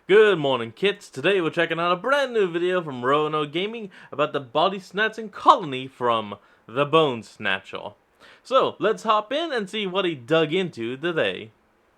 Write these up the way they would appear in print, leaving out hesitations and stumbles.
Good morning, kids. Today we're checking out a brand new video from Roanoke Gaming about the body snatching colony from the Bone Snatcher. So let's hop in and see what he dug into today.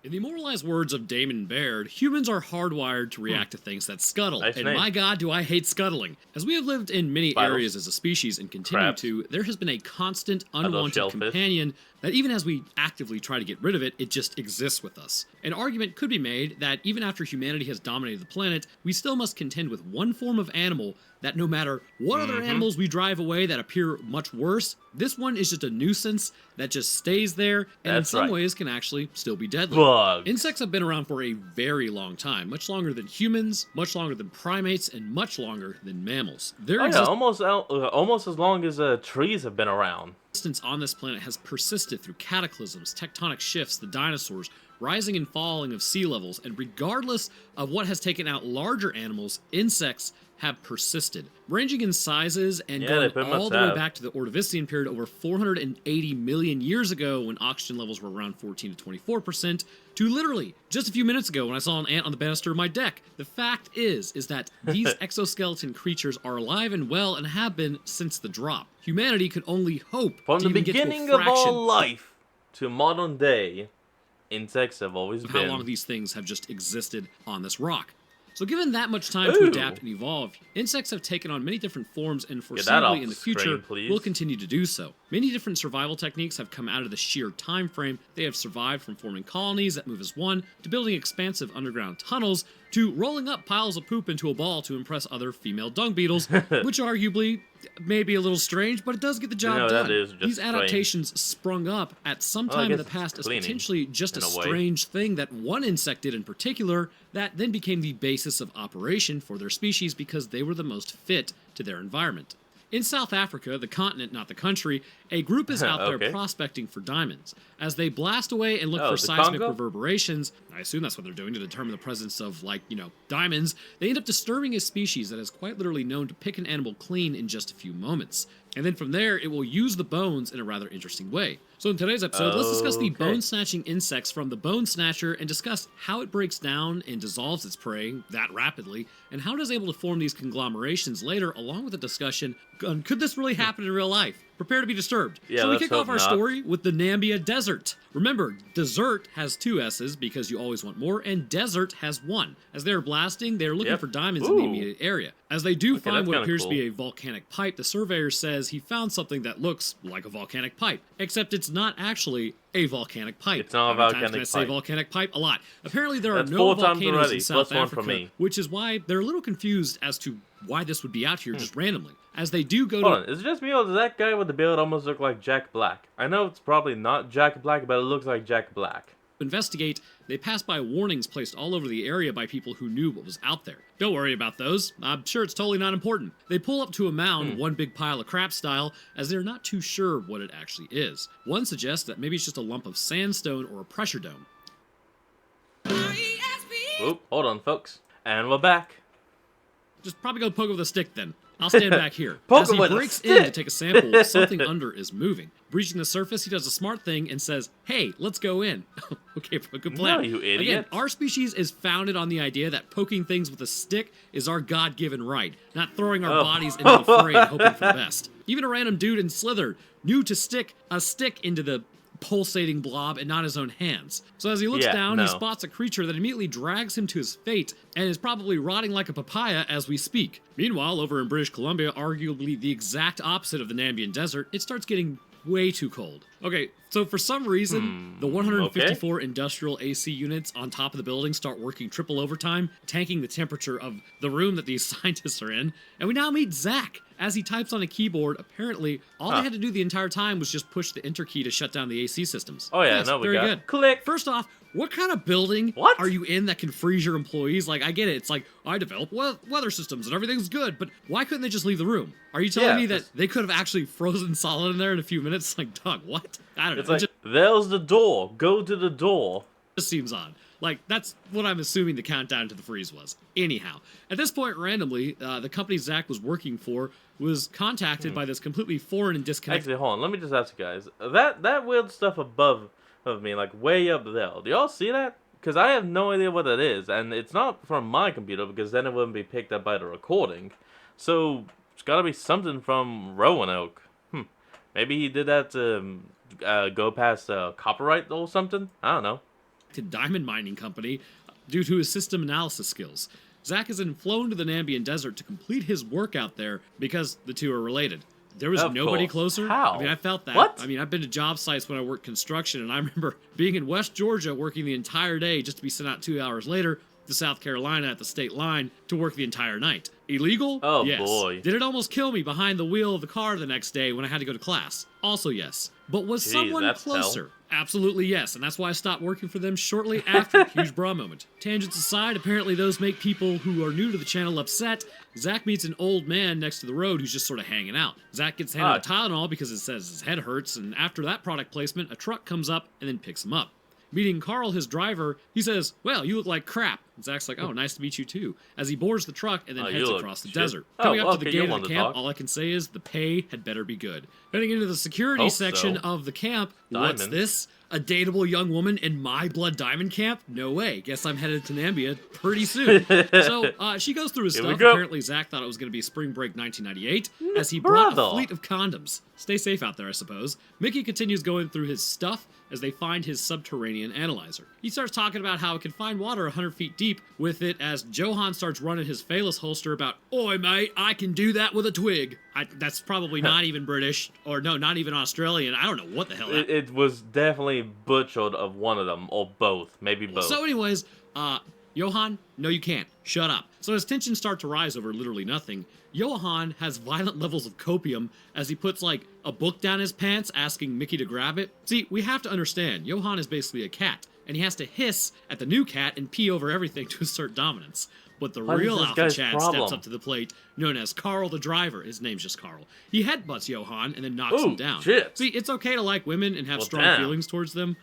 In the immortalized words of Damon Baird, humans are hardwired to react to things that scuttle, Nice and name. my god do I hate scuttling. As we have lived in many Spiders. areas as a species and continue Crabs. to, there has been a constant, unwanted shellfish. companion that even as we actively try to get rid of it, it just exists with us. An argument could be made that even after humanity has dominated the planet, we still must contend with one form of animal that no matter what other animals we drive away that appear much worse, this one is just a nuisance that just stays there and in some ways can actually still be deadly. Bugs. Insects have been around for a very long time, much longer than humans, much longer than primates, and much longer than mammals. Their almost as long as trees have been around. existence on this planet has persisted through cataclysms, tectonic shifts, the dinosaurs, rising and falling of sea levels, and regardless of what has taken out larger animals, insects have persisted, ranging in sizes and going all the way back to the Ordovician period over 480 million years ago when oxygen levels were around 14 to 24%, to literally just a few minutes ago when I saw an ant on the banister of my deck. The fact is that these exoskeleton creatures are alive and well and have been since the drop. Humanity could only hope From to the even beginning get to a of fraction all life to modern day, insects have always of been. how long these things have just existed on this rock. So given that much time to adapt and evolve, insects have taken on many different forms and foreseeably in the future will continue to do so. Many different survival techniques have come out of the sheer time frame. They have survived from forming colonies that move as one, to building expansive underground tunnels, to rolling up piles of poop into a ball to impress other female dung beetles, which arguably may be a little strange, but it does get the job done. These adaptations sprung up at some time in the past as potentially just a strange thing that one insect did in particular that then became the basis of operation for their species because they were the most fit to their environment. In South Africa, the continent, not the country, a group is out there prospecting for diamonds. As they blast away and look for seismic reverberations, I assume that's what they're doing to determine the presence of, diamonds, they end up disturbing a species that is quite literally known to pick an animal clean in just a few moments. And then from there, it will use the bones in a rather interesting way. So in today's episode, let's discuss the bone-snatching insects from the Bone Snatcher and discuss how it breaks down and dissolves its prey that rapidly, and how it is able to form these conglomerations later, along with a discussion on could this really happen in real life? Prepare to be disturbed. So we kick off our story with the Namibia Desert. Remember, desert has two S's because you always want more, and desert has one. As they're blasting, they're looking for diamonds in the immediate area. As they do find what appears to be a volcanic pipe, the surveyor says he found something that looks like a volcanic pipe, except it's not actually a volcanic pipe. It's not a volcanic pipe. Can I say volcanic pipe? A lot. Apparently there are no volcanoes in South Africa, which is why they're a little confused as to why this would be out here just randomly. As they do go Hold on, is it just me or does that guy with the beard almost look like Jack Black? I know it's probably not Jack Black, but it looks like Jack Black. Investigate, they pass by warnings placed all over the area by people who knew what was out there. Don't worry about those. I'm sure it's totally not important. They pull up to a mound, one big pile of crap style, as they're not too sure what it actually is. One suggests that maybe it's just a lump of sandstone or a pressure dome. Oop, hold on, folks. And we're back. Just probably go poke it with a stick then. I'll stand back here. As he breaks in to take a sample, something under is moving. Breaching the surface, he does a smart thing and says, "Hey, let's go in." Okay, good plan. No, you idiot. Again, our species is founded on the idea that poking things with a stick is our God-given right, not throwing our bodies into the fray and hoping for the best. Even a random dude in Slither knew to stick a stick into the pulsating blob and not his own hands. So as he looks down, he spots a creature that immediately drags him to his fate and is probably rotting like a papaya as we speak. Meanwhile, over in British Columbia, arguably the exact opposite of the Namibian Desert, it starts getting way too cold. Okay, so for some reason, the 154 industrial AC units on top of the building start working triple overtime, tanking the temperature of the room that these scientists are in, and we now meet Zach. As he types on a keyboard, apparently, all they had to do the entire time was just push the enter key to shut down the AC systems. Oh yeah, no, we got good. Click. First off, what kind of building are you in that can freeze your employees? Like, I get it. It's like, I develop weather systems and everything's good, but why couldn't they just leave the room? Are you telling me that they could have actually frozen solid in there in a few minutes? Like, dog, what? I don't know. It's like, there's the door. Go to the door. Just seems odd. Like, that's what I'm assuming the countdown to the freeze was. Anyhow, at this point, randomly, the company Zach was working for was contacted by this completely foreign and disconnected... Actually, hold on. Let me just ask you guys. That weird stuff above of me, like way up there. Do y'all see that? because I have no idea what that is, and it's not from my computer because then it wouldn't be picked up by the recording. So it's got to be something from Roanoke. Maybe he did that to go past copyright or something. I don't know. To Diamond Mining Company due to his system analysis skills. Zach has been flown to the Nambian Desert to complete his work out there because the two are related. There was nobody closer. How? I mean, I felt that. What? I mean, I've been to job sites when I worked construction, and I remember being in West Georgia working the entire day just to be sent out 2 hours later to South Carolina at the state line to work the entire night. Illegal? Oh, yes. boy. Did it almost kill me behind the wheel of the car the next day when I had to go to class? Also yes. But was someone closer? Hell. Absolutely yes, and that's why I stopped working for them shortly after. Huge bra moment. Tangents aside, apparently those make people who are new to the channel upset. Zach meets an old man next to the road who's just sort of hanging out. Zach gets handed a Tylenol because it says his head hurts, and after that product placement, a truck comes up and then picks him up. Meeting Carl, his driver, he says, "Well, you look like crap." And Zach's like, "Oh, nice to meet you too," as he boards the truck and then heads across the desert. Coming up to the gate of the camp, all I can say is the pay had better be good. Heading into the security section of the camp, what's this? A dateable young woman in my Blood Diamond camp? No way. Guess I'm headed to Nambia pretty soon. So she goes through his stuff. Apparently Zach thought it was going to be Spring Break 1998 as he brought a fleet of condoms. Stay safe out there, I suppose. Mickey continues going through his stuff as they find his subterranean analyzer. He starts talking about how it can find water 100 feet deep with it as Johan starts running his Phalus holster about, "Oi, mate, I can do that with a twig." That's probably not even British, or no, not even Australian. I don't know what the hell that... It was definitely butchered of one of them, or both. Maybe both. So anyways, Johan, no you can't. Shut up. So as tensions start to rise over literally nothing, Johan has violent levels of copium as he puts, like, a book down his pants asking Mickey to grab it. See, we have to understand, Johan is basically a cat, and he has to hiss at the new cat and pee over everything to assert dominance. But the real alpha Chad steps up to the plate, known as Carl the driver. His name's just Carl. He headbutts Johan and then knocks him down. Shit. See, it's okay to like women and have strong feelings towards them.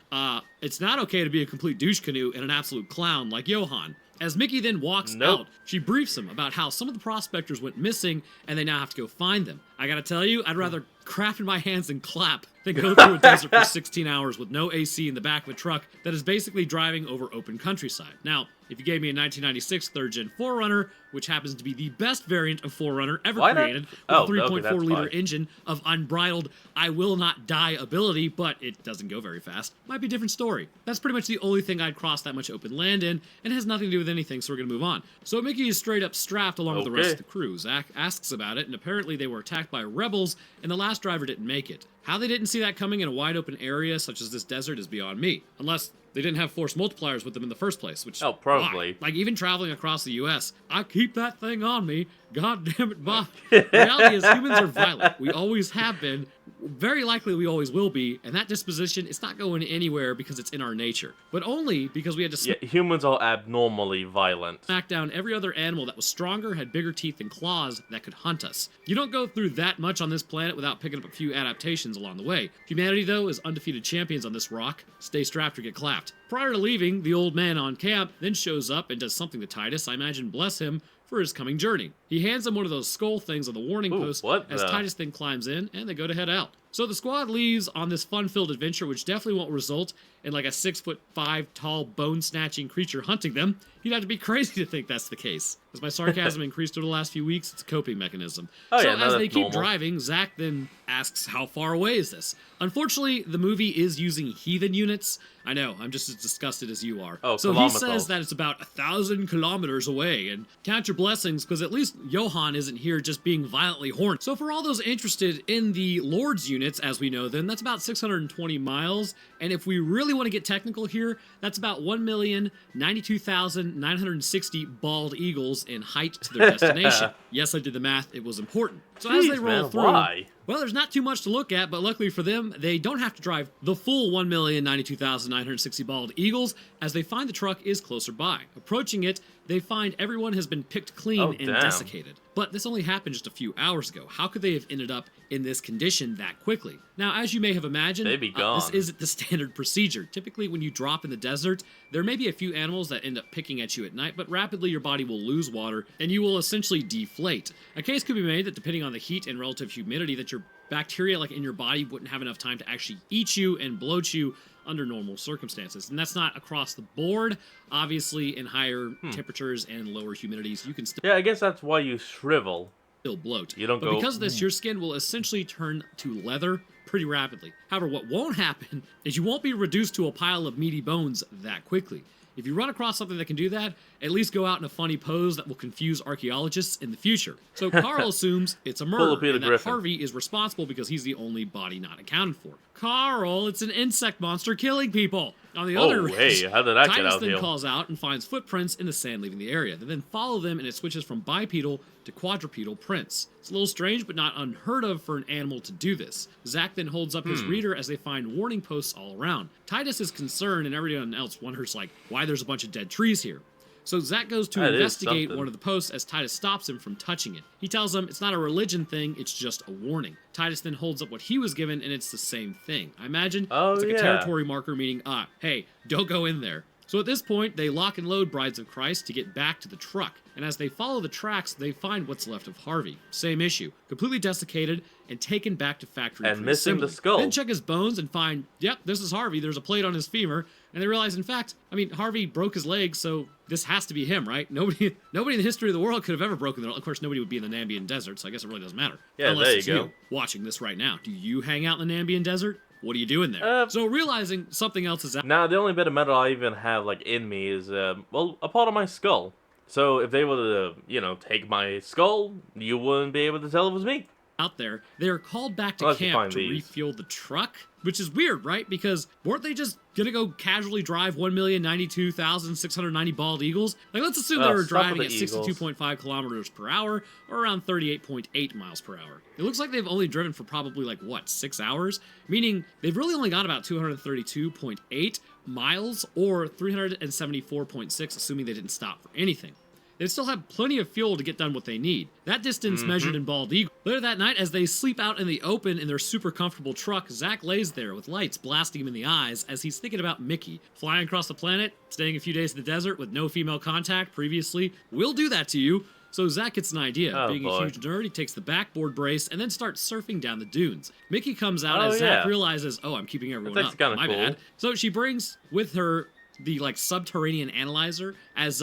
It's not okay to be a complete douche canoe and an absolute clown like Johan. As Mickey then walks out, she briefs him about how some of the prospectors went missing and they now have to go find them. I gotta tell you, I'd rather crap in my hands and clap than go through a desert for 16 hours with no AC in the back of a truck that is basically driving over open countryside. Now, if you gave me a 1996 third-gen 4Runner, which happens to be the best variant of 4Runner ever created, with a 3.4-liter engine of unbridled I-will-not-die ability, but it doesn't go very fast, might be a different story. That's pretty much the only thing I'd cross that much open land in, and it has nothing to do with anything, so we're gonna move on. So Mickey is straight up strapped along with the rest of the crew. Zach asks about it, and apparently they were attacked by rebels, and the last driver didn't make it. How they didn't see that coming in a wide open area such as this desert is beyond me. Unless they didn't have force multipliers with them in the first place, which... Oh, probably. Why? Like, even traveling across the U.S., I keep that thing on me. God damn it, Bob. Reality is humans are violent. We always have been. Very likely we always will be, and that disposition, it's not going anywhere because it's in our nature. But only because we had to... humans are abnormally violent. Smack down every other animal that was stronger, had bigger teeth and claws that could hunt us. You don't go through that much on this planet without picking up a few adaptations along the way. Humanity, though, is undefeated champions on this rock. Stay strapped or get clapped. Prior to leaving, the old man on camp then shows up and does something to Titus, I imagine bless him, for his coming journey. He hands him one of those skull things on the warning post as Titus then climbs in, and they go to head out. So the squad leaves on this fun-filled adventure, which definitely won't result in like a 6'5" tall bone-snatching creature hunting them. You'd have to be crazy to think that's the case. As my sarcasm increased over the last few weeks, it's a coping mechanism. As they keep driving, Zach then asks, how far away is this? Unfortunately, the movie is using heathen units. I know, I'm just as disgusted as you are. So he says that it's about 1,000 kilometers away, and count your blessings, because at least Johan isn't here just being violently horned. So for all those interested in the Lord's units, as we know them, that's about 620 miles, and if we really want to get technical here, that's about 1,092,960 bald eagles in height to their destination. Yes, I did the math, it was important. So as they roll through, well, there's not too much to look at, but luckily for them, they don't have to drive the full 1,092,960 bald eagles, as they find the truck is closer by. Approaching it, they find everyone has been picked clean and desiccated. But this only happened just a few hours ago. How could they have ended up in this condition that quickly? Now, as you may have imagined, this isn't the standard procedure. Typically, when you drop in the desert, there may be a few animals that end up picking at you at night, but rapidly your body will lose water, and you will essentially deflate. A case could be made that depending on the heat and relative humidity, that your bacteria like in your body wouldn't have enough time to actually eat you and bloat you under normal circumstances. And that's not across the board. Obviously, in higher temperatures and lower humidities, you can still... Yeah, I guess that's why you shrivel. Still bloat. You don't but because of this, your skin will essentially turn to leather pretty rapidly. However, what won't happen is you won't be reduced to a pile of meaty bones that quickly. If you run across something that can do that, at least go out in a funny pose that will confuse archaeologists in the future. So Carl assumes it's a murder, and that Harvey is responsible because he's the only body not accounted for. Carl, it's an insect monster killing people! On the other hey, how did that get out Titus then calls out and finds footprints in the sand leaving the area. They then follow them, and it switches from bipedal to quadrupedal prints. It's a little strange, but not unheard of for an animal to do this. Zach then holds up his reader as they find warning posts all around. Titus is concerned, and everyone else wonders, like, why there's a bunch of dead trees here. So Zach goes to investigate one of the posts as Titus stops him from touching it. He tells him it's not a religion thing, it's just a warning. Titus then holds up what he was given, and it's the same thing. I imagine it's like a territory marker meaning, hey, don't go in there. So at this point, they lock and load Brides of Christ to get back to the truck. And as they follow the tracks, they find what's left of Harvey. Same issue. Completely desiccated and taken back to factory and missing the skull. Then check his bones and find, yep, this is Harvey. There's a plate on his femur. And they realize, in fact, Harvey broke his leg, so this has to be him, right? Nobody in the history of the world could have ever broken their leg. Of course, nobody would be in the Nambian desert, so I guess it really doesn't matter. Yeah, unless there it's you go. You watching this right now. Do you hang out in the Nambian desert? What are you doing there? So realizing something else is out. Now, the only bit of metal I even have, like, in me is, a part of my skull. So if they were to, take my skull, you wouldn't be able to tell it was me. Out there, they are called back to camp to refuel the truck, which is weird, right? Because weren't they just gonna go casually drive 1,092,690 bald eagles? Like, let's assume they were driving at 62.5 kilometers per hour, or around 38.8 miles per hour. It looks like they've only driven for probably, 6 hours? Meaning, they've really only got about 232.8 miles, or 374.6, assuming they didn't stop for anything. They still have plenty of fuel to get done what they need. That distance measured in bald eagle. Later that night, as they sleep out in the open in their super comfortable truck, Zach lays there with lights blasting him in the eyes as he's thinking about Mickey. Flying across the planet, staying a few days in the desert with no female contact previously, will do that to you. So Zach gets an idea. Being a huge nerd, he takes the backboard brace and then starts surfing down the dunes. Mickey comes out as Zach realizes, I'm keeping everyone up. My bad. So she brings with her the, subterranean analyzer as,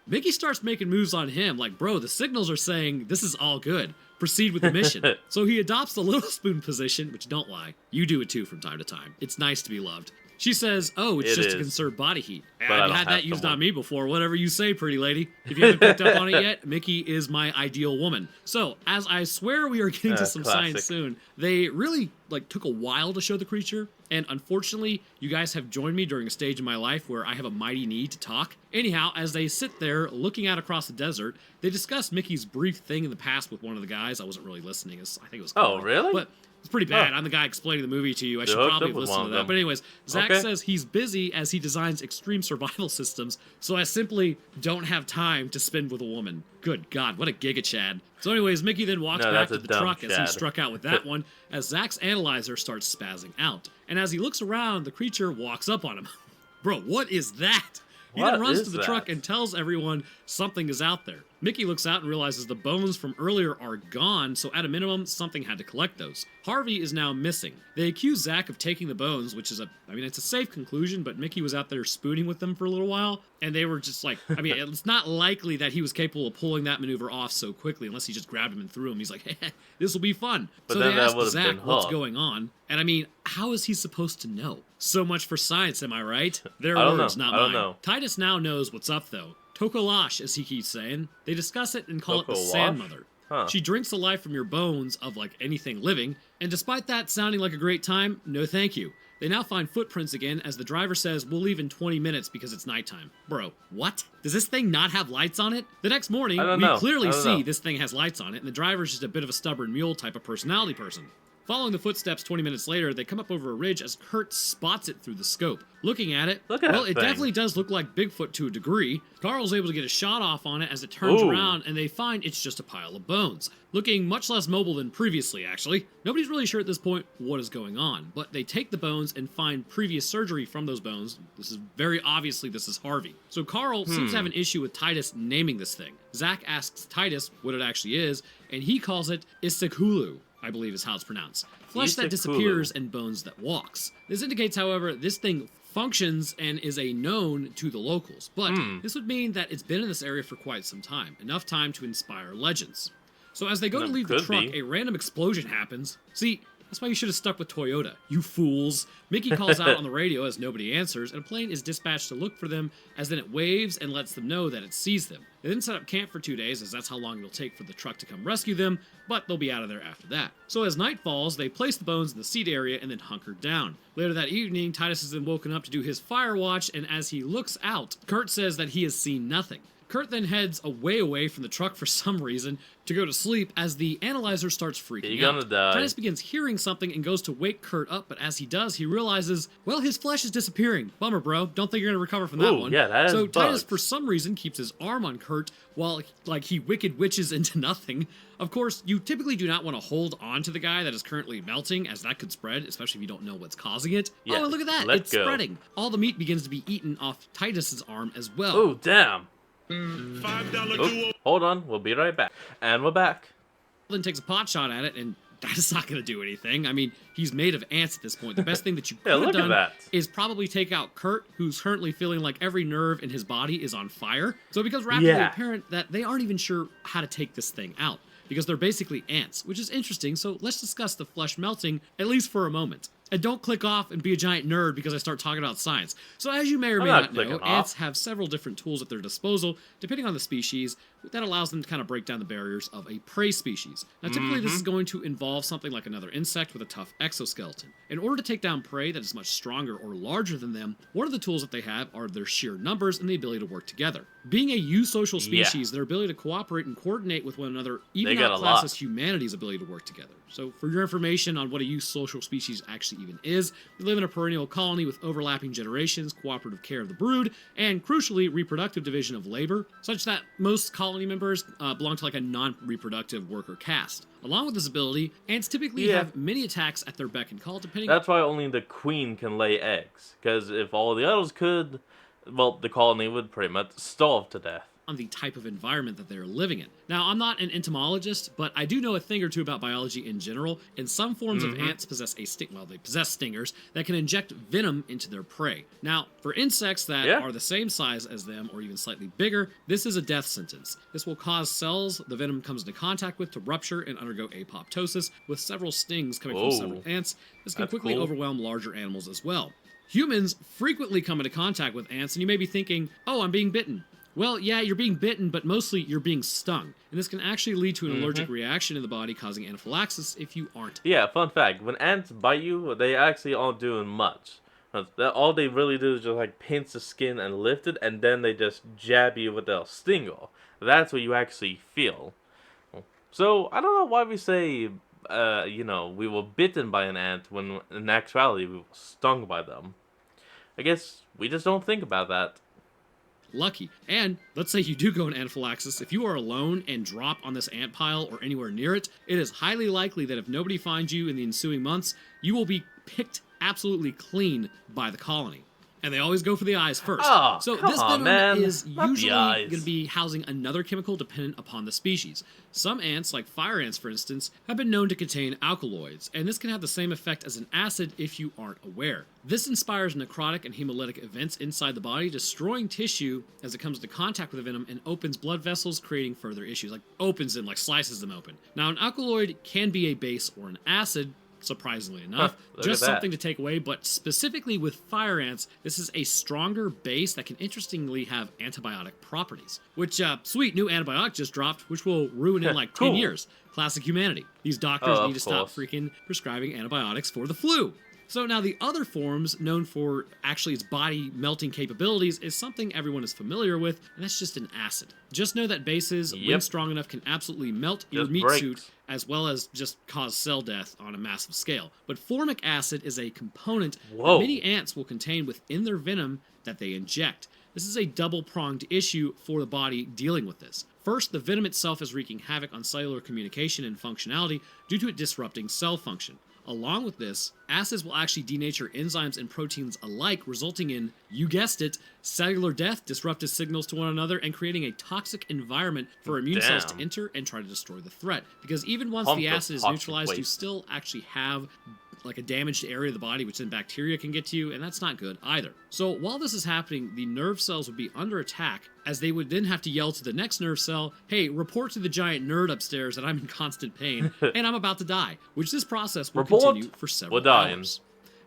Mickey starts making moves on him, like, bro, the signals are saying this is all good. Proceed with the mission. So he adopts the little spoon position, which don't lie. You do it too from time to time. It's nice to be loved. She says, it's just to conserve body heat. I've had that used on me before. Whatever you say, pretty lady. If you haven't picked up on it yet, Mickey is my ideal woman. So, as I swear we are getting to some science soon, they really, took a while to show the creature. And unfortunately, you guys have joined me during a stage in my life where I have a mighty need to talk. Anyhow, as they sit there looking out across the desert, they discuss Mickey's brief thing in the past with one of the guys. I wasn't really listening. I think it was Carl. Oh, really? But it's pretty bad. I'm the guy explaining the movie to you. I should probably have listened to that. But anyways, Zach says he's busy as he designs extreme survival systems, so I simply don't have time to spend with a woman. Good God, what a giga Chad. So anyways, Mickey then walks back to the truck as he struck out with that one, as Zach's analyzer starts spazzing out. And as he looks around, the creature walks up on him. Bro, what is that? He then runs to the truck and tells everyone something is out there. Mickey looks out and realizes the bones from earlier are gone, so at a minimum, something had to collect those. Harvey is now missing. They accuse Zach of taking the bones, which is it's a safe conclusion, but Mickey was out there spooning with them for a little while, and they were just it's not likely that he was capable of pulling that maneuver off so quickly, unless he just grabbed him and threw him. He's like, this will be fun. But so they ask Zach what's going on, and how is he supposed to know? So much for science, am I right? Their words, not mine. I don't know. Titus now knows what's up, though. Tokolash, as he keeps saying. They discuss it and call it the Sand Mother. She drinks the life from your bones of, anything living, and despite that sounding like a great time, no thank you. They now find footprints again, as the driver says, we'll leave in 20 minutes because it's nighttime. Bro, what? Does this thing not have lights on it? The next morning, we clearly see this thing has lights on it, and the driver's just a bit of a stubborn mule type of personality person. Following the footsteps 20 minutes later, they come up over a ridge as Kurt spots it through the scope. Looking at it, it definitely does look like Bigfoot to a degree. Carl's able to get a shot off on it as it turns around, and they find it's just a pile of bones. Looking much less mobile than previously, actually. Nobody's really sure at this point what is going on, but they take the bones and find previous surgery from those bones. This is Harvey. So Carl seems to have an issue with Titus naming this thing. Zach asks Titus what it actually is, and he calls it Isekulu, I believe is how it's pronounced. flesh that disappears and bones that walks. This indicates, however, this thing functions and is a known to the locals, but this would mean that it's been in this area for quite some time, enough time to inspire legends. So as they go to leave the truck, a random explosion happens. See, that's why you should have stuck with Toyota, you fools. Mickey calls out on the radio as nobody answers, and a plane is dispatched to look for them, as then it waves and lets them know that it sees them. They then set up camp for 2 days, as that's how long it'll take for the truck to come rescue them, but they'll be out of there after that. So as night falls, they place the bones in the seat area and then hunker down. Later that evening, Titus is then woken up to do his fire watch, and as he looks out, Kurt says that he has seen nothing. Kurt then heads away from the truck for some reason to go to sleep as the analyzer starts freaking out. Gonna die. Titus begins hearing something and goes to wake Kurt up, but as he does, he realizes, well, his flesh is disappearing. Bummer, bro. Don't think you're gonna recover from that one. Yeah, that is so bugs. Titus, for some reason, keeps his arm on Kurt while, he wicked witches into nothing. Of course, you typically do not want to hold on to the guy that is currently melting, as that could spread, especially if you don't know what's causing it. Yeah, oh, look at that. It's spreading. All the meat begins to be eaten off Titus's arm as well. Oh, damn. Hold on, we'll be right back. And we're back. Then takes a pot shot at it, and that's not going to do anything. I mean, he's made of ants at this point. The best thing that you could have done is probably take out Kurt, who's currently feeling like every nerve in his body is on fire. So it becomes rapidly apparent that they aren't even sure how to take this thing out, because they're basically ants, which is interesting. So let's discuss the flesh melting, at least for a moment. And don't click off and be a giant nerd because I start talking about science. So as you may or may not know, ants have several different tools at their disposal, depending on the species, that allows them to kind of break down the barriers of a prey species. Now typically this is going to involve something like another insect with a tough exoskeleton. In order to take down prey that is much stronger or larger than them, one of the tools that they have are their sheer numbers and the ability to work together. Being a eusocial species, their ability to cooperate and coordinate with one another even outclasses humanity's ability to work together. So for your information on what a eusocial species actually even is, they live in a perennial colony with overlapping generations, cooperative care of the brood, and crucially, reproductive division of labor, such that most colony members belong to like a non-reproductive worker caste. Along with this ability, ants typically have many attacks at their beck and call, depending. That's why only the queen can lay eggs, because if all the others could, well, the colony would pretty much starve to death. On the type of environment that they're living in. Now, I'm not an entomologist, but I do know a thing or two about biology in general, and some forms of ants possess they possess stingers that can inject venom into their prey. Now, for insects that are the same size as them, or even slightly bigger, this is a death sentence. This will cause cells the venom comes into contact with to rupture and undergo apoptosis, with several stings coming from several ants. This can quickly overwhelm larger animals as well. Humans frequently come into contact with ants, and you may be thinking, oh, I'm being bitten. Well, yeah, you're being bitten, but mostly you're being stung. And this can actually lead to an allergic reaction in the body, causing anaphylaxis if you aren't. Yeah, fun fact. When ants bite you, they actually aren't doing much. All they really do is just like pinch the skin and lift it, and then they just jab you with their stinger. That's what you actually feel. So, I don't know why we say, we were bitten by an ant when in actuality we were stung by them. I guess we just don't think about that. Lucky. And let's say you do go in anaphylaxis. If you are alone and drop on this ant pile or anywhere near it, it is highly likely that if nobody finds you in the ensuing months, you will be picked absolutely clean by the colony. And they always go for the eyes first. Oh, so this venom is usually going to be housing another chemical dependent upon the species. Some ants, like fire ants for instance, have been known to contain alkaloids, and this can have the same effect as an acid if you aren't aware. This inspires necrotic and hemolytic events inside the body, destroying tissue as it comes into contact with the venom and opens blood vessels, creating further issues, like opens them, like slices them open. Now, an alkaloid can be a base or an acid, surprisingly enough. Just something to take away, but specifically with fire ants, this is a stronger base that can interestingly have antibiotic properties. Which, sweet, new antibiotic just dropped, which will ruin in like 10 years. Classic humanity. These doctors need to stop freaking prescribing antibiotics for the flu. So now the other forms, known for actually its body melting capabilities, is something everyone is familiar with, and that's just an acid. Just know that bases, when strong enough, can absolutely melt your meat suit, as well as just cause cell death on a massive scale. But formic acid is a component that many ants will contain within their venom that they inject. This is a double-pronged issue for the body dealing with this. First, the venom itself is wreaking havoc on cellular communication and functionality due to it disrupting cell function. Along with this, acids will actually denature enzymes and proteins alike, resulting in, you guessed it, cellular death, disruptive signals to one another, and creating a toxic environment for immune cells to enter and try to destroy the threat. Because even once the acid is neutralized, you still actually have like a damaged area of the body, which then bacteria can get to you, and that's not good either. So while this is happening, the nerve cells would be under attack, as they would then have to yell to the next nerve cell, hey, report to the giant nerd upstairs that I'm in constant pain, and I'm about to die, which this process will continue for several hours.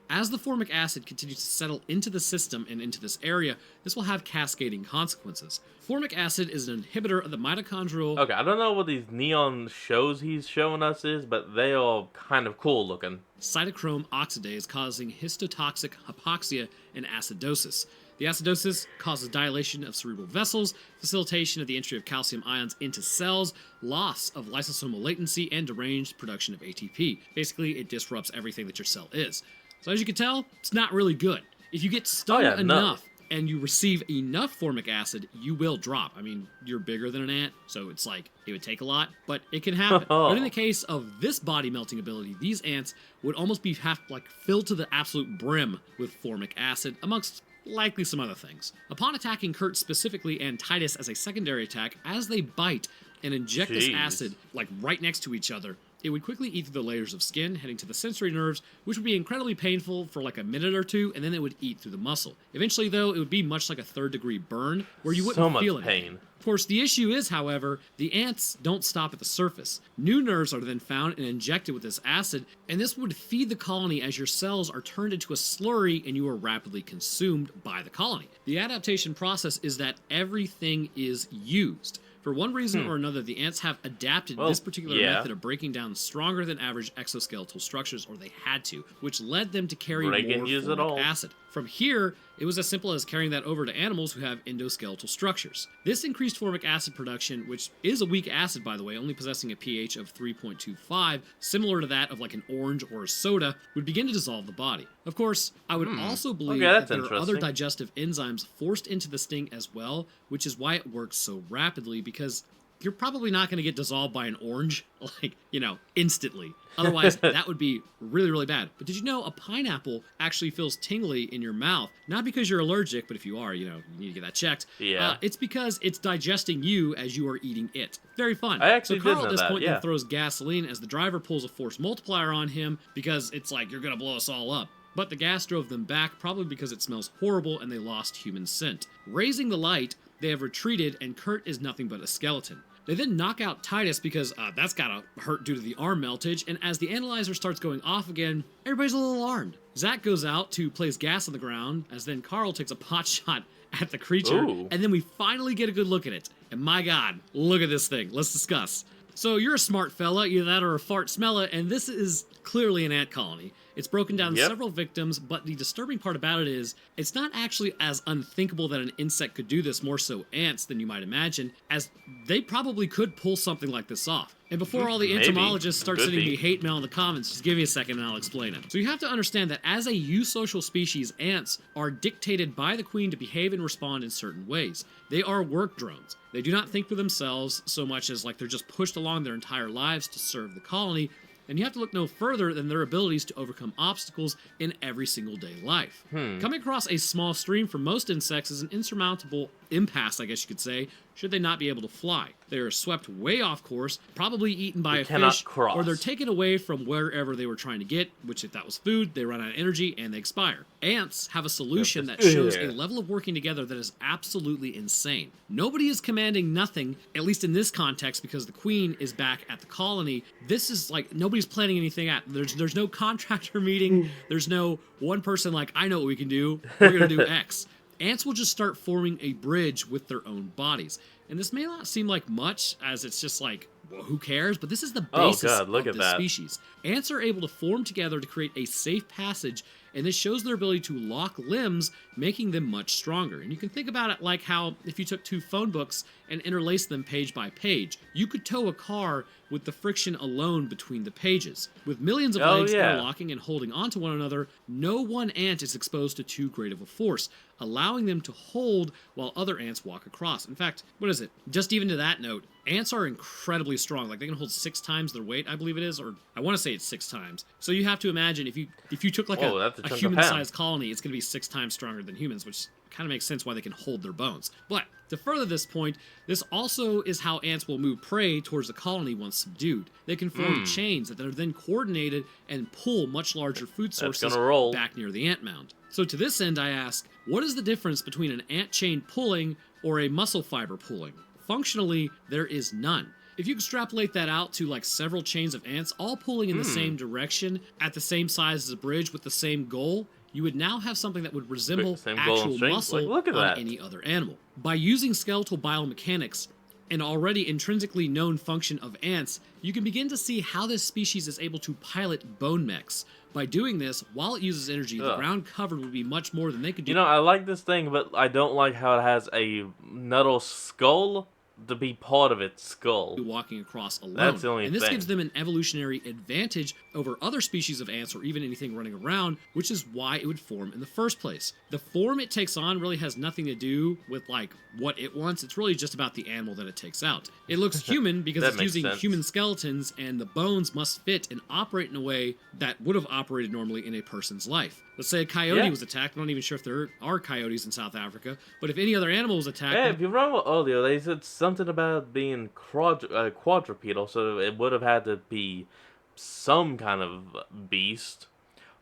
As the formic acid continues to settle into the system and into this area, this will have cascading consequences. Formic acid is an inhibitor of the mitochondrial... Okay, I don't know what these neon shows he's showing us is, but they are kind of cool looking. ...cytochrome oxidase, causing histotoxic hypoxia and acidosis. The acidosis causes dilation of cerebral vessels, facilitation of the entry of calcium ions into cells, loss of lysosomal latency, and deranged production of ATP. Basically, it disrupts everything that your cell is. So as you can tell, it's not really good. If you get stung enough and you receive enough formic acid, you will drop. I mean, you're bigger than an ant, so it's like, it would take a lot, but it can happen. But in the case of this body melting ability, these ants would almost be filled to the absolute brim with formic acid, amongst likely some other things. Upon attacking Kurt specifically and Titus as a secondary attack, as they bite and inject this acid like right next to each other, it would quickly eat through the layers of skin, heading to the sensory nerves, which would be incredibly painful for like a minute or two, and then it would eat through the muscle. Eventually, though, it would be much like a third-degree burn, where you wouldn't feel anything. Of course, the issue is, however, the ants don't stop at the surface. New nerves are then found and injected with this acid, and this would feed the colony as your cells are turned into a slurry and you are rapidly consumed by the colony. The adaptation process is that everything is used. For one reason or another, the ants have adapted this particular method of breaking down stronger than average exoskeletal structures, or they had to, which led them to carry more formic acid. From here, it was as simple as carrying that over to animals who have endoskeletal structures. This increased formic acid production, which is a weak acid, by the way, only possessing a pH of 3.25, similar to that of like an orange or a soda, would begin to dissolve the body. Of course, I would also believe that there are other digestive enzymes forced into the sting as well, which is why it works so rapidly, because you're probably not going to get dissolved by an orange, like, you know, instantly. Otherwise, that would be really, really bad. But did you know a pineapple actually feels tingly in your mouth? Not because you're allergic, but if you are, you know, you need to get that checked. It's because it's digesting you as you are eating it. Very fun. I actually so Carl at this point then throws gasoline as the driver pulls a force multiplier on him because it's like, you're going to blow us all up. But the gas drove them back, probably because it smells horrible and they lost human scent. Raising the light, they have retreated, and Kurt is nothing but a skeleton. They then knock out Titus because that's gotta hurt due to the arm meltage, and as the analyzer starts going off again, everybody's a little alarmed. Zach goes out to place gas on the ground, as then Carl takes a pot shot at the creature, and then we finally get a good look at it. And my god, look at this thing. Let's discuss. So you're a smart fella, either that or a fart smella, and this is clearly an ant colony. It's broken down into several victims, but the disturbing part about it is, it's not actually as unthinkable that an insect could do this, more so ants than you might imagine, as they probably could pull something like this off. And before all the entomologists start sending me hate mail in the comments, just give me a second and I'll explain it. So you have to understand that as a eusocial species, ants are dictated by the queen to behave and respond in certain ways. They are work drones. They do not think for themselves so much as like they're just pushed along their entire lives to serve the colony, and you have to look no further than their abilities to overcome obstacles in every single day life. Coming across a small stream for most insects is an insurmountable impasse, I guess you could say, should they not be able to fly. They are swept way off course, probably eaten by a fish, or they're taken away from wherever they were trying to get, which if that was food, they run out of energy and they expire. Ants have a solution that shows a level of working together that is absolutely insane. Nobody is commanding nothing, at least in this context, because the queen is back at the colony. This is like, nobody's planning anything out. There's no contractor meeting. There's no one person like, I know what we can do. We're going to do X. Ants will just start forming a bridge with their own bodies. And this may not seem like much, as it's just like, well, who cares? But this is the basis of this species. Ants are able to form together to create a safe passage, and this shows their ability to lock limbs, making them much stronger. And you can think about it like how if you took two phone books and interlaced them page by page, you could tow a car with the friction alone between the pages. With millions of legs interlocking and holding onto one another, no one ant is exposed to too great of a force. allowing them to hold while other ants walk across. In fact, what is it? Just even to that note, ants are incredibly strong. Like, they can hold 6 times their weight, I believe it is, or I want to say it's 6 times. So you have to imagine if you took like a human-sized colony, it's going to be 6 times stronger than humans, which kind of makes sense why they can hold their bones. But to further this point, this also is how ants will move prey towards the colony once subdued. They can form chains that are then coordinated and pull much larger food sources back near the ant mound. So to this end, I ask, what is the difference between an ant chain pulling or a muscle fiber pulling? Functionally, there is none. If you extrapolate that out to like several chains of ants all pulling in the same direction at the same size as a bridge with the same goal, you would now have something that would resemble actual muscle on any other animal. By using skeletal biomechanics, an already intrinsically known function of ants, you can begin to see how this species is able to pilot bone mechs. By doing this, while it uses energy, the ground covered would be much more than they could do. You know, I like this thing, but I don't like how it has a metal skull to be part of its skull. Walking across alone. That's the only and this thing. gives them an evolutionary advantage over other species of ants or even anything running around, which is why it would form in the first place. The form it takes on really has nothing to do with like what it wants. It's really just about the animal that it takes out. It looks human because it's using human skeletons, and the bones must fit and operate in a way that would have operated normally in a person's life. Let's say a coyote was attacked. I'm not even sure if there are coyotes in South Africa, but if any other animal was attacked... Yeah, if you remember earlier, they said something about being quadrupedal, so it would have had to be some kind of beast.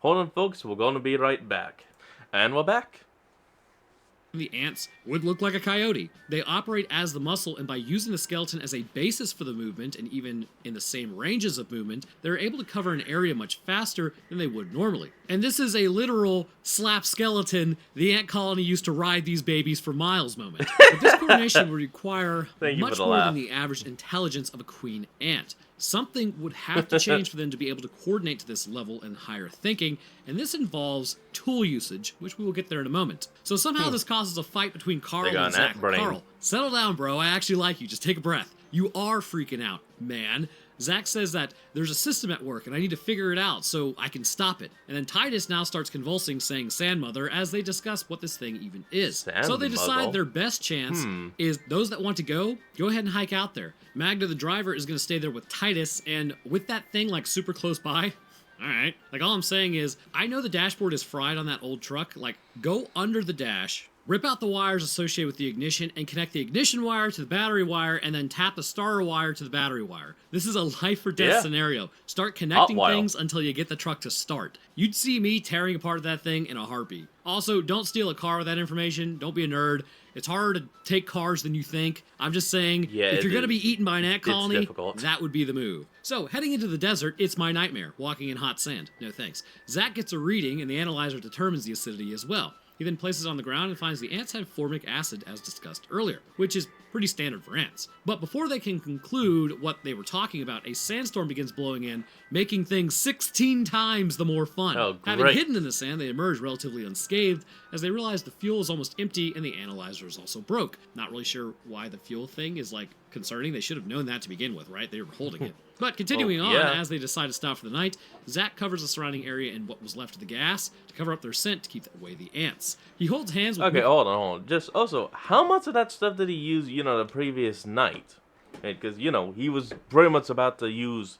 Hold on, folks, we're going to be right back. And we're back. The ants would look like a coyote. They operate as the muscle, and by using the skeleton as a basis for the movement, and even in the same ranges of movement, they're able to cover an area much faster than they would normally. And this is a literal slap skeleton, the ant colony used to ride these babies for miles moment. But this coordination would require much more than the average intelligence of a queen ant. Something would have to change for them to be able to coordinate to this level and higher thinking, and this involves tool usage, which we will get there in a moment. So somehow this causes a fight between Carl and Zach. Carl, settle down, bro. I actually like you. Just take a breath. You are freaking out, man. Zach says that there's a system at work and I need to figure it out so I can stop it. And then Titus now starts convulsing, saying Sandmother, as they discuss what this thing even is. So they decide their best chance is those that want to go ahead and hike out there. Magda, the driver, is going to stay there with Titus, and with that thing like super close by, alright. Like, all I'm saying is, I know the dashboard is fried on that old truck. Like, go under the dash, rip out the wires associated with the ignition, and connect the ignition wire to the battery wire, and then tap the starter wire to the battery wire. This is a life or death scenario. Start connecting things until you get the truck to start. You'd see me tearing apart that thing in a heartbeat. Also, don't steal a car with that information. Don't be a nerd. It's harder to take cars than you think. I'm just saying, if you're going to be eaten by an ant colony, that would be the move. So, heading into the desert, it's my nightmare, walking in hot sand. No thanks. Zach gets a reading, and the analyzer determines the acidity as well. He then places it on the ground and finds the ants have formic acid, as discussed earlier, which is pretty standard for ants. But before they can conclude what they were talking about, a sandstorm begins blowing in, making things 16 times the more fun. Oh, great. Having hidden in the sand, they emerge relatively unscathed, as they realize the fuel is almost empty and the analyzer is also broke. Not really sure why the fuel thing is, like, concerning. They should have known that to begin with, right? They were holding it. But continuing on, as they decide to stop for the night, Zach covers the surrounding area in what was left of the gas to cover up their scent to keep away the ants. He holds hands with... Okay, hold on. Just also, how much of that stuff did he use, you know, the previous night? Because, you know, he was pretty much about to use,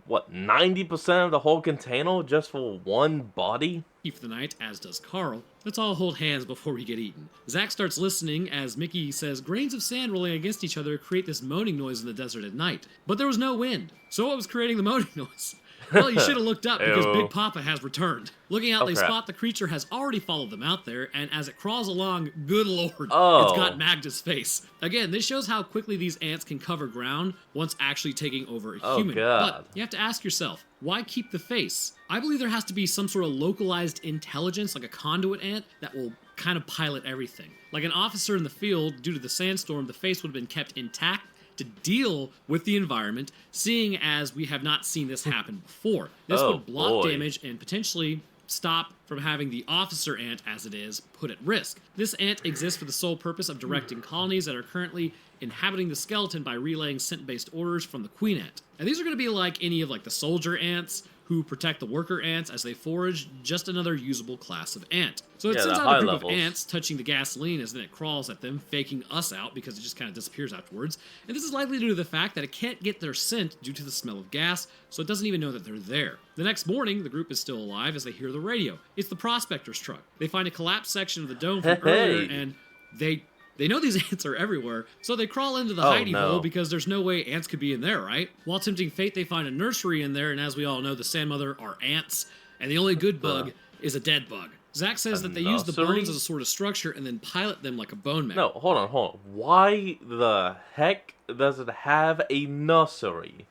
what, 90% of the whole container just for one body? For the night, as does Carl. Let's all hold hands before we get eaten. Zach starts listening as Mickey says grains of sand rolling against each other create this moaning noise in the desert at night. But there was no wind. So what was creating the moaning noise? Well, you should have looked up because Big Papa has returned. Looking out, they spot the creature has already followed them out there, and as it crawls along, good lord, it's got Magda's face. Again, this shows how quickly these ants can cover ground once actually taking over a human. But you have to ask yourself, why keep the face? I believe there has to be some sort of localized intelligence, like a conduit ant, that will kind of pilot everything. Like an officer in the field, due to the sandstorm, the face would have been kept intact to deal with the environment, seeing as we have not seen this happen before. This would block damage and potentially stop from having the officer ant, as it is, put at risk. This ant exists for the sole purpose of directing colonies that are currently inhabiting the skeleton by relaying scent-based orders from the queen ant. And these are going to be like any of like the soldier ants who protect the worker ants as they forage, just another usable class of ant. So it Yeah, sends the out a high group levels. of ants touching the gasoline as then it crawls at them, faking us out because it just kind of disappears afterwards. And this is likely due to the fact that it can't get their scent due to the smell of gas, so it doesn't even know that they're there. The next morning, the group is still alive as they hear the radio. It's the prospector's truck. They find a collapsed section of the dome from earlier, and they know these ants are everywhere, so they crawl into the hidey hole because there's no way ants could be in there, right? While tempting fate, they find a nursery in there, and as we all know, the Sandmother are ants, and the only good bug is a dead bug. Zach says that they use the bones as a sort of structure and then pilot them like a bone man. No, hold on. Why the heck does it have a nursery?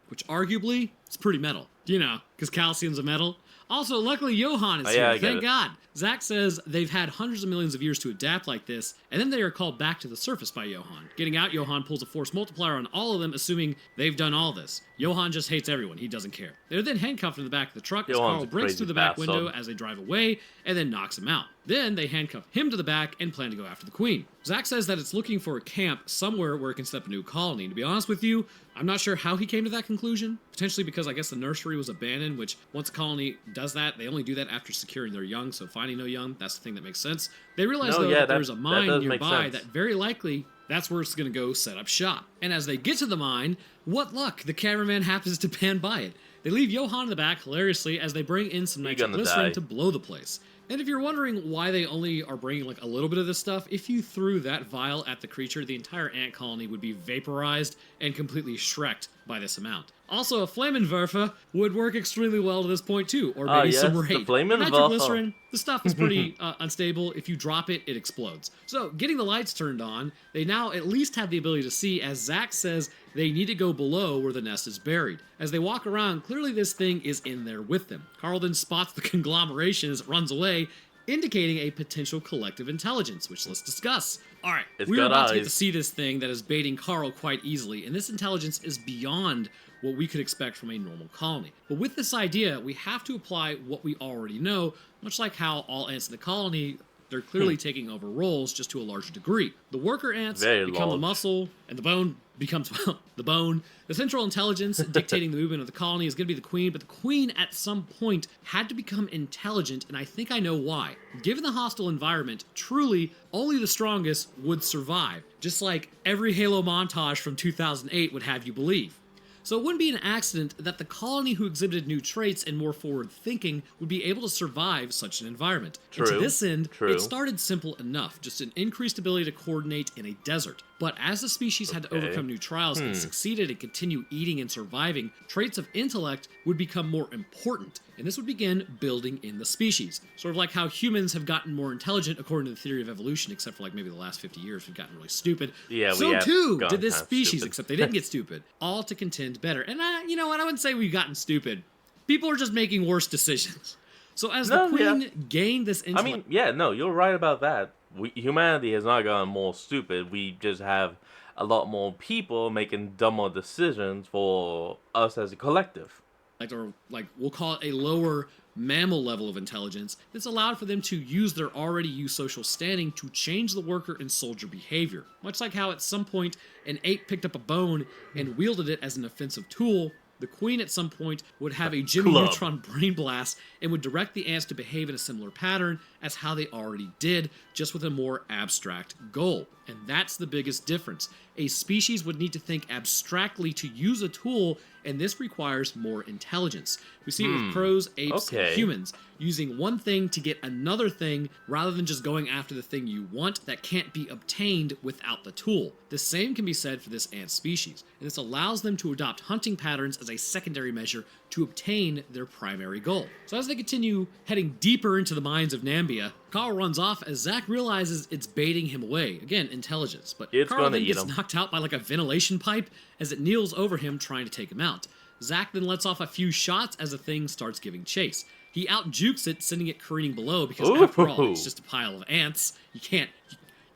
Which arguably, it's pretty metal. You know, because calcium's a metal. Also, luckily, Johan is here. Thank God. Zach says they've had hundreds of millions of years to adapt like this, and then they are called back to the surface by Johan. Getting out, Johan pulls a force multiplier on all of them, assuming they've done all this. Johan just hates everyone. He doesn't care. They're then handcuffed in the back of the truck as Carl breaks through the back window as they drive away, and then knocks him out. Then they handcuff him to the back and plan to go after the Queen. Zach says that it's looking for a camp somewhere where it can set up a new colony. And to be honest with you, I'm not sure how he came to that conclusion. Potentially because I guess the nursery was abandoned, which once a colony does that, they only do that after securing their young, so finding no young, that's the thing that makes sense. They realize, that there's a mine nearby that very likely that's where it's going to go set up shop. And as they get to the mine, what luck, the cameraman happens to pan by it. They leave Johan in the back hilariously as they bring in some nitroglycerin to blow the place. And if you're wondering why they only are bringing like a little bit of this stuff, if you threw that vial at the creature, the entire ant colony would be vaporized and completely shreked by this amount. Also, a Flammenwerfer would work extremely well to this point too, or maybe some raid. Nitroglycerin, the stuff is pretty unstable. If you drop it, it explodes. So, getting the lights turned on, they now at least have the ability to see, as Zach says they need to go below where the nest is buried. As they walk around, clearly this thing is in there with them. Carl then spots the conglomeration as it runs away, indicating a potential collective intelligence, which let's discuss. All right, we're about to get to see this thing that is baiting Carl quite easily, and this intelligence is beyond what we could expect from a normal colony. But with this idea, we have to apply what we already know, much like how all ants in the colony, they're clearly taking over roles just to a larger degree. The worker ants become the muscle, and the bone becomes, well, the bone. The central intelligence dictating the movement of the colony is going to be the Queen, but the Queen at some point had to become intelligent, and I think I know why. Given the hostile environment, truly, only the strongest would survive, just like every Halo montage from 2008 would have you believe. So it wouldn't be an accident that the colony who exhibited new traits and more forward thinking would be able to survive such an environment. And to this end, it started simple enough, just an increased ability to coordinate in a desert. But as the species had to overcome new trials and succeeded and continue eating and surviving, traits of intellect would become more important, and this would begin building in the species. Sort of like how humans have gotten more intelligent according to the theory of evolution, except for like maybe the last 50 years we've gotten really stupid. Yeah, so too did this species, except they didn't get stupid. All to contend better. And you know what, I wouldn't say we've gotten stupid. People are just making worse decisions. So as the Queen gained this intellect... you're right about that. Humanity has not gotten more stupid. We just have a lot more people making dumber decisions for us as a collective. We'll call it a lower mammal level of intelligence that's allowed for them to use their already used social standing to change the worker and soldier behavior. Much like how at some point an ape picked up a bone and wielded it as an offensive tool, the Queen at some point would have a Jimmy Neutron brain blast and would direct the ants to behave in a similar pattern as how they already did, just with a more abstract goal. And that's the biggest difference. A species would need to think abstractly to use a tool, and this requires more intelligence. We see it with crows, apes, and humans, using one thing to get another thing rather than just going after the thing you want that can't be obtained without the tool. The same can be said for this ant species, and this allows them to adopt hunting patterns as a secondary measure to obtain their primary goal. So as they continue heading deeper into the mines of Nambia, Carl runs off as Zach realizes it's baiting him away. Again, intelligence. But Carl then gets knocked out by like a ventilation pipe as it kneels over him trying to take him out. Zach then lets off a few shots as the thing starts giving chase. He out-jukes it, sending it careening below because after all, it's just a pile of ants. You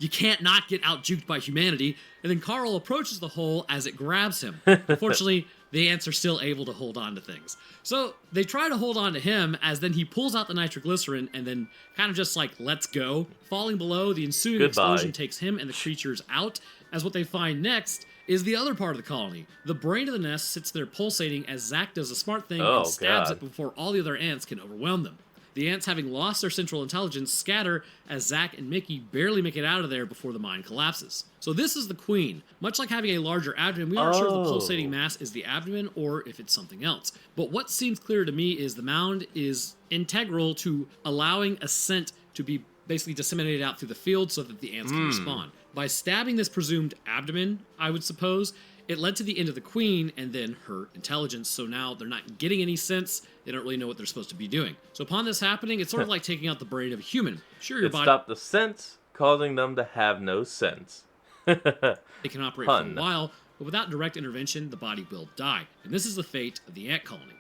can't not get out-juked by humanity. And then Carl approaches the hole as it grabs him. Unfortunately, the ants are still able to hold on to things. So they try to hold on to him as then he pulls out the nitroglycerin and then kind of just like lets go. Falling below, the ensuing explosion takes him and the creatures out as what they find next is the other part of the colony. The brain of the nest sits there pulsating as Zack does a smart thing and stabs it before all the other ants can overwhelm them. The ants, having lost their central intelligence, scatter as Zack and Mickey barely make it out of there before the mine collapses. So this is the queen. Much like having a larger abdomen, we aren't sure if the pulsating mass is the abdomen or if it's something else. But what seems clear to me is the mound is integral to allowing a scent to be basically disseminated out through the field so that the ants can respawn. By stabbing this presumed abdomen, I would suppose, it led to the end of the queen and then her intelligence, so now they're not getting any sense. They don't really know what they're supposed to be doing. So upon this happening, it's sort of like taking out the brain of a human. Sure, your body... stopped the sense, causing them to have no sense. It can operate for a while, but without direct intervention, the body will die. And this is the fate of the ant colony.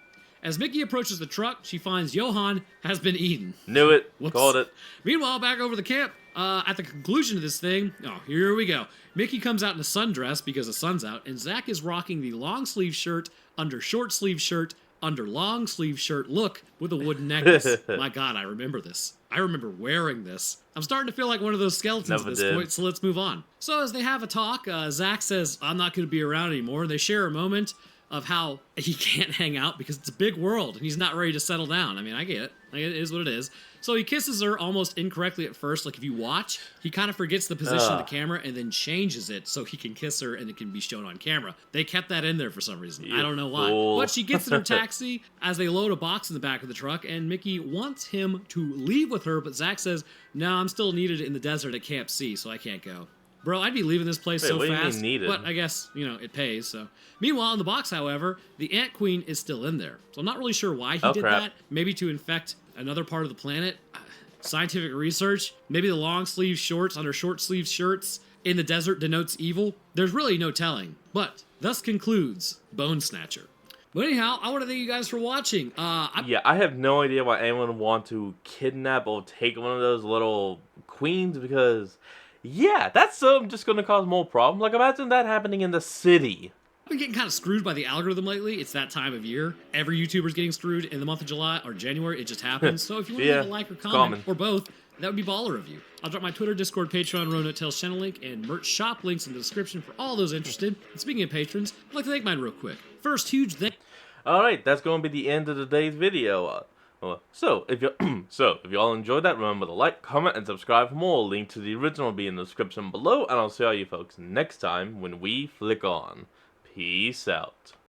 As Mickey approaches the truck, she finds Johan has been eaten. Knew it. Whoops. Called it. Meanwhile, back over the camp, at the conclusion of this thing, here we go. Mickey comes out in a sundress because the sun's out, and Zack is rocking the long sleeve shirt under short sleeve shirt under long sleeve shirt look with a wooden necklace. My God, I remember this. I remember wearing this. I'm starting to feel like one of those skeletons at this point, so let's move on. So as they have a talk, Zack says, I'm not going to be around anymore. They share a moment of how he can't hang out because it's a big world and he's not ready to settle down. I mean, I get it. It is what it is. So he kisses her almost incorrectly at first. Like if you watch, he kind of forgets the position of the camera and then changes it so he can kiss her and it can be shown on camera. They kept that in there for some reason. I don't know why. But she gets in her taxi as they load a box in the back of the truck, and Mickey wants him to leave with her, but Zack says, no, I'm still needed in the desert at Camp C, so I can't go. Bro, I'd be leaving this place so fast, but I guess, it pays, so. Meanwhile, in the box, however, the Ant Queen is still in there. So I'm not really sure why he did that. Maybe to infect another part of the planet. Scientific research. Maybe the long sleeve shorts under short sleeve shirts in the desert denotes evil. There's really no telling. But thus concludes Bone Snatcher. But anyhow, I want to thank you guys for watching. I have no idea why anyone would want to kidnap or take one of those little queens because... yeah, that's just going to cause more problems. Like, imagine that happening in the city. I've been getting kind of screwed by the algorithm lately. It's that time of year. Every YouTuber's getting screwed in the month of July or January. It just happens. So if you want to leave a like or comment, or both, that would be baller of you. I'll drop my Twitter, Discord, Patreon, Roanoke Tales channel link, and merch shop links in the description for all those interested. And speaking of patrons, I'd like to thank mine real quick. First, huge thank... Alright, that's going to be the end of today's video. So if y'all enjoyed that, remember to like, comment, and subscribe for more. Link to the original will be in the description below, and I'll see all you folks next time when we flick on. Peace out.